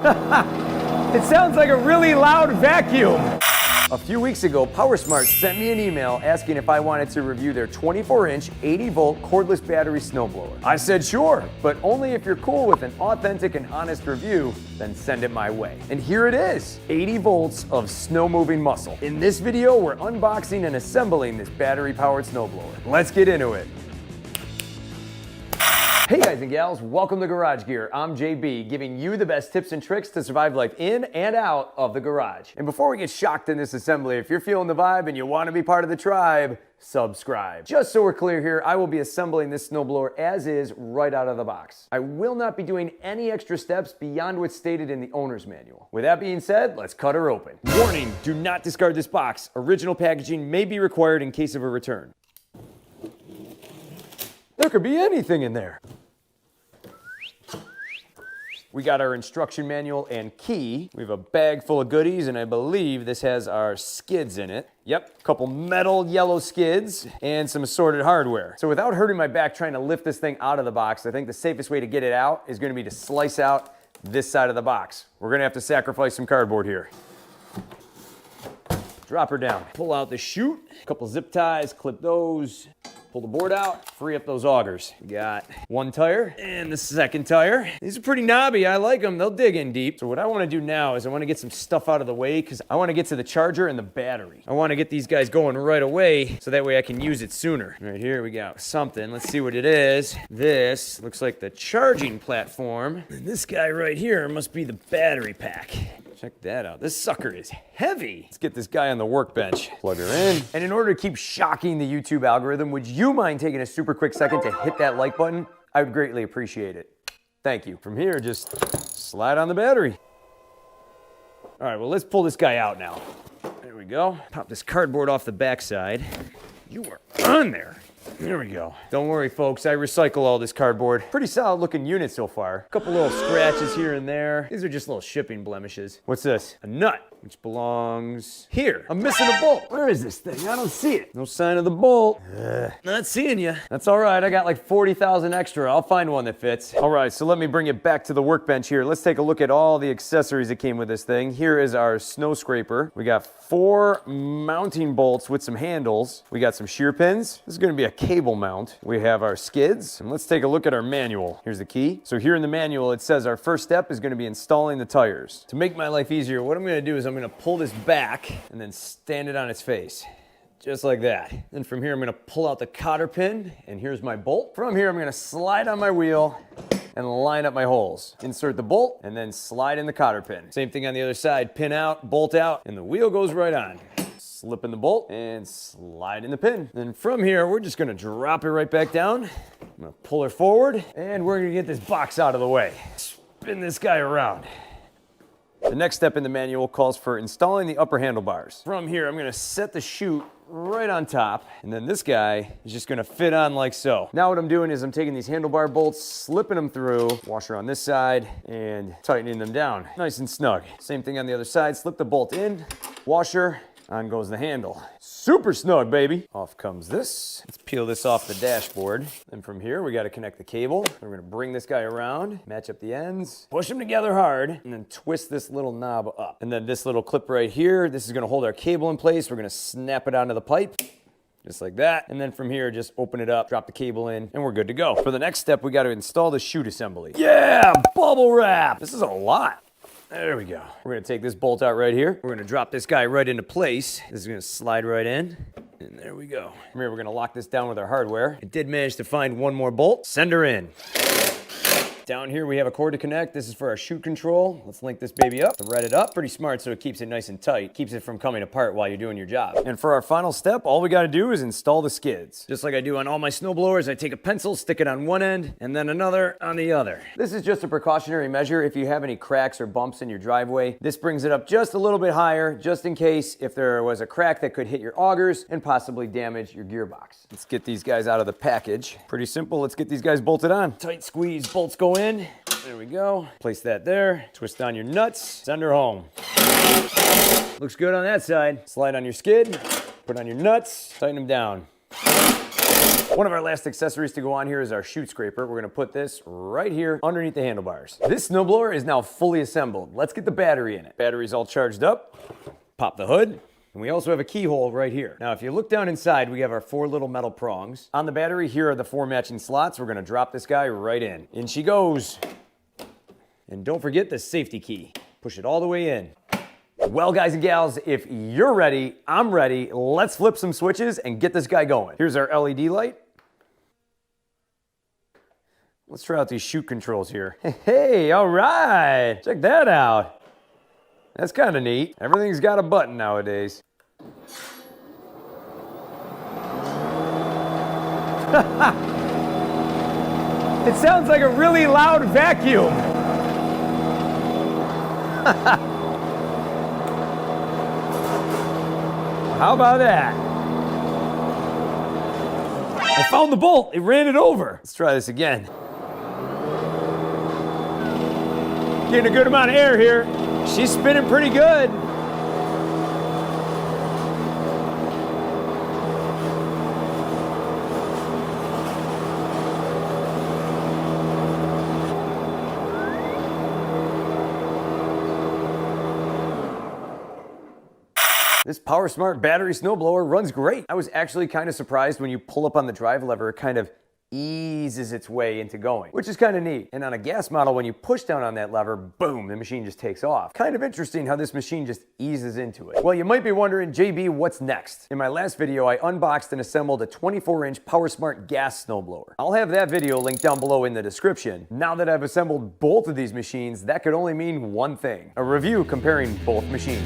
It sounds like a really loud vacuum. A few weeks ago, POWERSMART sent me an email asking if I wanted to review their 24-inch 80-volt cordless battery snowblower. I said sure, but only if you're cool with an authentic and honest review, then send it my way. And here it is, 80 volts of snow-moving muscle. In this video, we're unboxing and assembling this battery-powered snowblower. Let's get into it. Hey guys and gals, welcome to Garage Gear. I'm JB, giving you the best tips and tricks to survive life in and out of the garage. And before we get shocked in this assembly, if you're feeling the vibe and you want to be part of the tribe, subscribe. Just so we're clear here, I will be assembling this snowblower as is right out of the box. I will not be doing any extra steps beyond what's stated in the owner's manual. With that being said, let's cut her open. Warning, do not discard this box. Original packaging may be required in case of a return. There could be anything in there. We got our instruction manual and key. We have a bag full of goodies, and I believe this has our skids in it. Yep, a couple metal yellow skids and some assorted hardware. So without hurting my back trying to lift this thing out of the box, I think the safest way to get it out is gonna be to slice out this side of the box. We're gonna have to sacrifice some cardboard here. Drop her down. Pull out the chute, a couple zip ties, clip those. Pull the board out, free up those augers. We got one tire and the second tire. These are pretty knobby, I like them, they'll dig in deep. So what I wanna do now is I wanna get some stuff out of the way because I wanna get to the charger and the battery. I wanna get these guys going right away so that way I can use it sooner. Right here we got something, let's see what it is. This looks like the charging platform. And this guy right here must be the battery pack. Check that out. This sucker is heavy. Let's get this guy on the workbench. Plug her in. And in order to keep shocking the YouTube algorithm, would you mind taking a super quick second to hit that like button? I would greatly appreciate it. Thank you. From here, just slide on the battery. All right, well, let's pull this guy out now. There we go. Pop this cardboard off the backside. You are on there. There we go. Don't worry, folks. I recycle all this cardboard. Pretty solid looking unit so far. A couple little scratches here and there. These are just little shipping blemishes. What's this? A nut, which belongs here. I'm missing a bolt. Where is this thing? I don't see it. No sign of the bolt. Not seeing you. That's all right. I got like 40,000 extra. I'll find one that fits. All right, so let me bring it back to the workbench here. Let's take a look at all the accessories that came with this thing. Here is our snow scraper. We got 4 mounting bolts with some handles. We got some shear pins. This is going to be a cable mount. We have our skids, and let's take a look at our manual. Here's the key. So here in the manual, it says our first step is going to be installing the tires. To make my life easier, what I'm going to do is I'm going to pull this back and then stand it on its face. Just like that. Then from here, I'm going to pull out the cotter pin, and here's my bolt. From here, I'm going to slide on my wheel and line up my holes. Insert the bolt, and then slide in the cotter pin. Same thing on the other side. Pin out, bolt out, and the wheel goes right on. Slip in the bolt and slide in the pin. Then from here, we're just gonna drop it right back down. I'm gonna pull her forward, and we're gonna get this box out of the way. Spin this guy around. The next step in the manual calls for installing the upper handlebars. From here, I'm gonna set the chute right on top, and then this guy is just gonna fit on like so. Now what I'm doing is I'm taking these handlebar bolts, slipping them through, washer on this side, and tightening them down. Nice and snug. Same thing on the other side, slip the bolt in, washer, on goes the handle. Super snug, baby. Off comes this. Let's peel this off the dashboard. And from here, we got to connect the cable. We're going to bring this guy around, match up the ends, push them together hard, and then twist this little knob up. And then this little clip right here, this is going to hold our cable in place. We're going to snap it onto the pipe. Just like that. And then from here, just open it up, drop the cable in, and we're good to go. For the next step, we got to install the chute assembly. Yeah, bubble wrap. This is a lot. There we go. We're gonna take this bolt out right here. We're gonna drop this guy right into place. This is gonna slide right in. And there we go. From here, we're gonna lock this down with our hardware. I did manage to find one more bolt. Send her in. Down here, we have a cord to connect. This is for our chute control. Let's link this baby up, thread it up. Pretty smart, so it keeps it nice and tight. Keeps it from coming apart while you're doing your job. And for our final step, all we gotta do is install the skids. Just like I do on all my snowblowers, I take a pencil, stick it on one end, and then another on the other. This is just a precautionary measure if you have any cracks or bumps in your driveway. This brings it up just a little bit higher, just in case if there was a crack that could hit your augers and possibly damage your gearbox. Let's get these guys out of the package. Pretty simple, let's get these guys bolted on. Tight squeeze, bolts go in. There we go. Place that there. Twist on your nuts. Send her home. Looks good on that side. Slide on your skid. Put on your nuts. Tighten them down. One of our last accessories to go on here is our chute scraper. We're gonna put this right here underneath the handlebars. This snowblower is now fully assembled. Let's get the battery in it. Battery's all charged up. Pop the hood. And we also have a keyhole right here. Now, if you look down inside, we have our 4 little metal prongs. On the battery, here are the 4 matching slots. We're gonna drop this guy right in. In she goes. And don't forget the safety key. Push it all the way in. Well, guys and gals, if you're ready, I'm ready. Let's flip some switches and get this guy going. Here's our LED light. Let's try out these chute controls here. Hey, all right. Check that out. That's kind of neat. Everything's got a button nowadays. It sounds like a really loud vacuum. How about that? I found the bolt. It ran it over. Let's try this again. Getting a good amount of air here. She's spinning pretty good. This POWERSMART battery snowblower runs great. I was actually kind of surprised when you pull up on the drive lever, it kind of eases its way into going, which is kind of neat. And on a gas model, when you push down on that lever, boom, the machine just takes off. Kind of interesting how this machine just eases into it. Well, you might be wondering, JB, what's next? In my last video, I unboxed and assembled a 24-inch POWERSMART gas snowblower. I'll have that video linked down below in the description. Now that I've assembled both of these machines, that could only mean one thing: a review comparing both machines.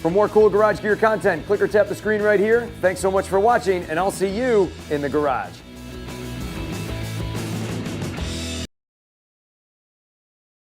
For more cool garage gear content, click or tap the screen right here. Thanks so much for watching, and I'll see you in the garage.